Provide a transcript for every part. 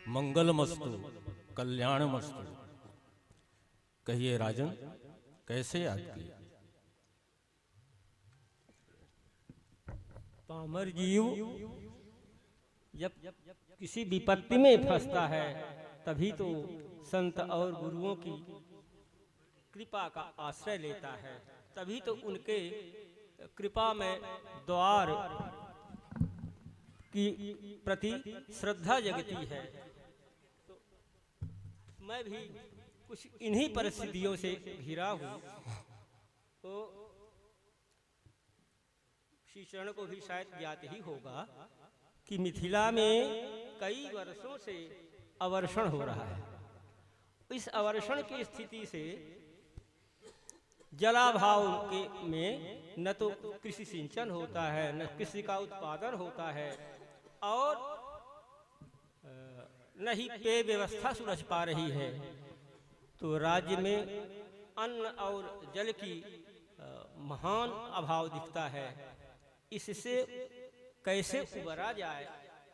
मंगलमस्तु कल्याणमस्तु। कहिए राजन, कैसे याद किया? पामर जीव जब किसी विपत्ति में फंसता है तभी तो संत और गुरुओं की कृपा का आश्रय लेता है, तभी तो उनके कृपा में द्वार की प्रति श्रद्धा जगती है। तो मैं भी कुछ इन्हीं परिस्थितियों से घिरा हूँ। तो श्री चरण को भी शायद ज्ञात ही होगा कि मिथिला में कई वर्षों से अवर्षण हो रहा है। इस अवर्षण की स्थिति से जलाभाव के में न तो कृषि सिंचन होता है, न कृषि का उत्पादन होता है, और न ही पेय व्यवस्था सुलझ पा रही है। तो राज्य में अन्न और जल की महान अभाव दिखता है। इससे कैसे उबरा जाए,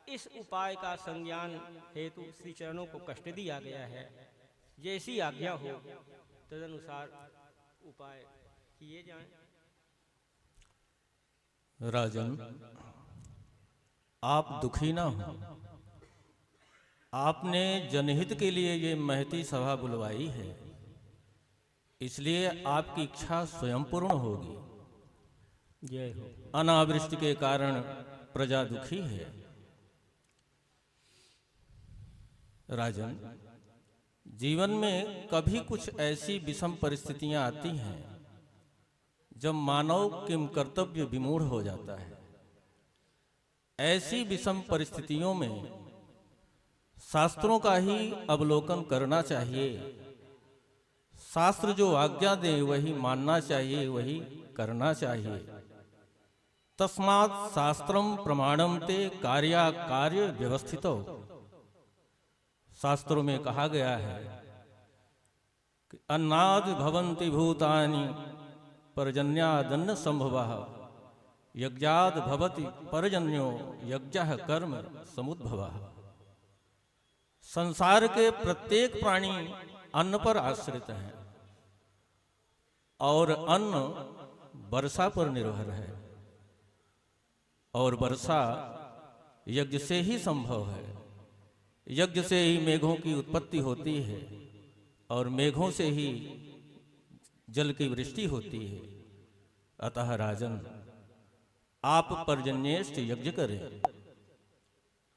इस उपाय का संज्ञान हेतु श्री चरणों को कष्ट दिया गया है। जैसी आज्ञा हो तदनुसार उपाय किए जाएं। राजन, आप दुखी ना हो। आपने जनहित के लिए ये महती सभा बुलवाई है, इसलिए आपकी इच्छा स्वयं पूर्ण होगी। जय हो। अनावृष्टि के कारण प्रजा दुखी है। राजन, जीवन में कभी कुछ ऐसी विषम परिस्थितियां आती हैं जब मानव किम कर्तव्य विमूढ़ हो जाता है। ऐसी विषम परिस्थितियों में शास्त्रों का ही अवलोकन करना चाहिए। शास्त्र जो आज्ञा दे वही मानना चाहिए, वही करना चाहिए। तस्मात् शास्त्रम प्रमाणम ते कार्या कार्य व्यवस्थितो। शास्त्रों में कहा गया है कि अन्नाद भवन्ति भूतानि पर्जन्यादन्न संभवः, यज्ञाद भवति पर्जन्यो यज्ञः कर्म समुद्भवः। संसार के प्रत्येक प्राणी अन्न पर आश्रित हैं और अन्न वर्षा पर निर्भर है, और वर्षा यज्ञ से ही संभव है। यज्ञ से ही मेघों की उत्पत्ति होती है और मेघों से ही जल की वृष्टि होती है। अतः राजन, आप पर्जन्येष्ठ यज्ञ करें।